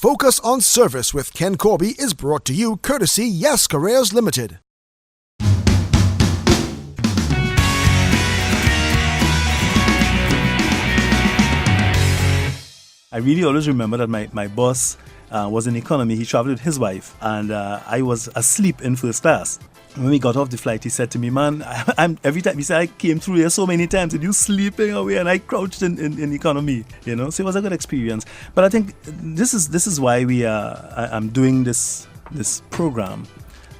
Focus on Service with Ken Corby is brought to you courtesy Yes Careers Limited. I really always remember that my boss was in economy. He traveled with his wife, and I was asleep in first class. When we got off the flight, he said to me, "Man, every time," he said, "I came through here so many times and you sleeping away, and I crouched in economy." You know, so it was a good experience. But I think this is why I'm doing this program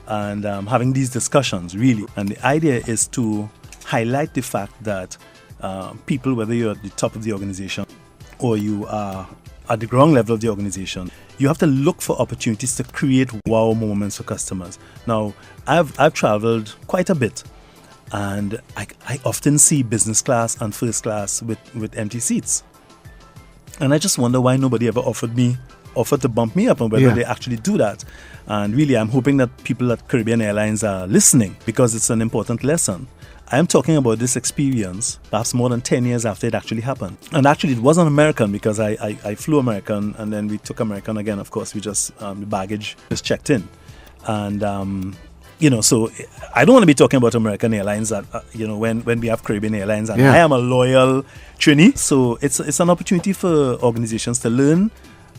and having these discussions really. And the idea is to highlight the fact that people, whether you're at the top of the organization or you are at the ground level of the organization, you have to look for opportunities to create wow moments for customers. Now, I've traveled quite a bit, and I often see business class and first class with empty seats. And I just wonder why nobody ever offered to bump me up, and whether they actually do that. And really, I'm hoping that people at Caribbean Airlines are listening, because it's an important lesson. I am talking about this experience perhaps more than 10 years after it actually happened. And actually, it wasn't American, because I flew American, and then we took American again. Of course, we just, the baggage was checked in. And, so I don't want to be talking about American Airlines that, when we have Caribbean Airlines, and I am a loyal trainee. So it's an opportunity for organizations to learn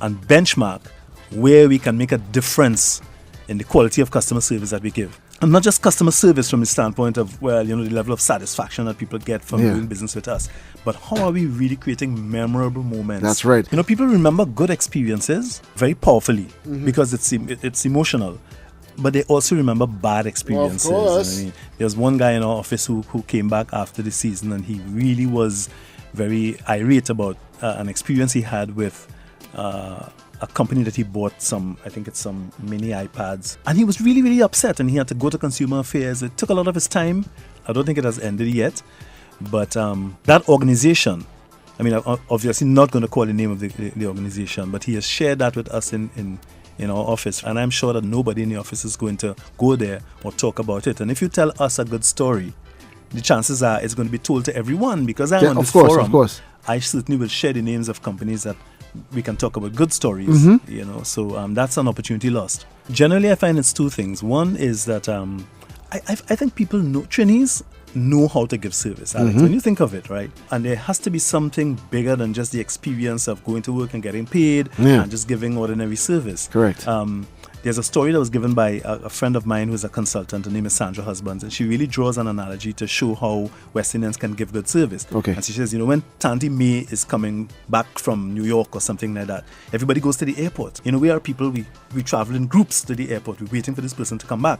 and benchmark where we can make a difference in the quality of customer service that we give. And not just customer service from the standpoint of, the level of satisfaction that people get from doing business with us, but how are we really creating memorable moments? That's right. People remember good experiences very powerfully because it's emotional, but they also remember bad experiences. Of course. There was one guy in our office who came back after the season, and he really was very irate about an experience he had with a company that he bought some mini iPads, and he was really, really upset, and he had to go to consumer affairs. It took a lot of his time. I don't think it has ended yet, but that organization, I'm obviously not going to call the name of the organization, but he has shared that with us in our office, and I'm sure that nobody in the office is going to go there or talk about it. And if you tell us a good story, the chances are it's going to be told to everyone, because I'm on this forum. Of course. I certainly will share the names of companies that we can talk about good stories, so that's an opportunity lost. Generally, I find it's two things. One is that I think trainees know how to give service, Alex, when you think of it, right? And there has to be something bigger than just the experience of going to work and getting paid and just giving ordinary service. Correct. There's a story that was given by a friend of mine who's a consultant. Her name is Sandra Husbands, and she really draws an analogy to show how West Indians can give good service. Okay. And she says, when Tanti May is coming back from New York or something like that, everybody goes to the airport. We are people, we travel in groups to the airport. We're waiting for this person to come back.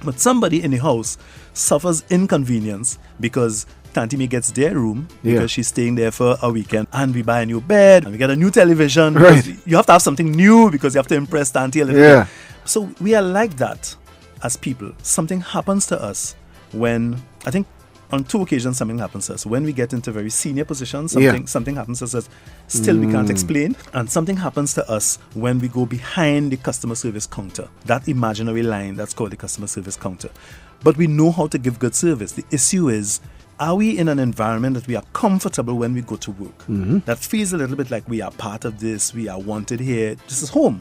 But somebody in the house suffers inconvenience because Tanti May gets their room because she's staying there for a weekend, and we buy a new bed and we get a new television. Right. You have to have something new because you have to impress Tanti a little bit. So we are like that as people. Something happens to us when, I think on two occasions something happens to us. When we get into very senior positions, something happens to us that still we can't explain. And something happens to us when we go behind the customer service counter. That imaginary line that's called the customer service counter. But we know how to give good service. The issue is, are we in an environment that we are comfortable when we go to work? That feels a little bit like we are part of this, we are wanted here. This is home.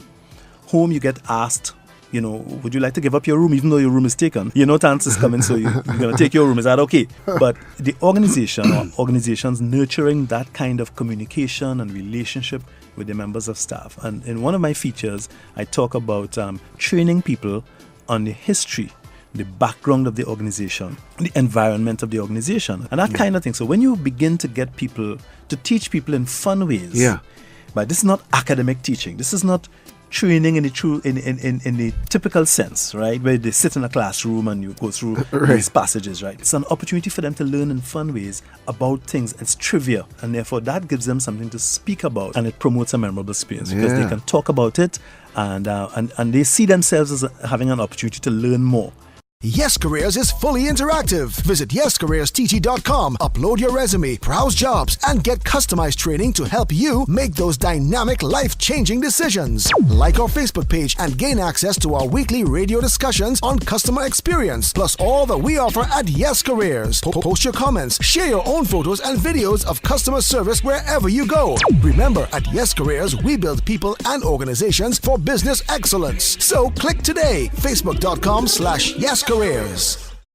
Home, you get asked, would you like to give up your room even though your room is taken? Tans is coming, so you're going to take your room. Is that okay? But the organization or organizations nurturing that kind of communication and relationship with the members of staff. And in one of my features, I talk about training people on the history, the background of the organization, the environment of the organization, and that kind of thing. So when you begin to get people, to teach people in fun ways, but this is not academic teaching. This is not training in the typical sense, right? Where they sit in a classroom and you go through these passages, right? It's an opportunity for them to learn in fun ways about things. It's trivia, and therefore that gives them something to speak about, and it promotes a memorable experience because they can talk about it, and they see themselves as having an opportunity to learn more. Yes Careers is fully interactive. Visit yescareerstt.com, upload your resume, browse jobs, and get customized training to help you make those dynamic, life-changing decisions. Like our Facebook page and gain access to our weekly radio discussions on customer experience, plus all that we offer at Yes Careers. Post your comments, share your own photos and videos of customer service wherever you go. Remember, at Yes Careers, we build people and organizations for business excellence. So click today, facebook.com/yescareers.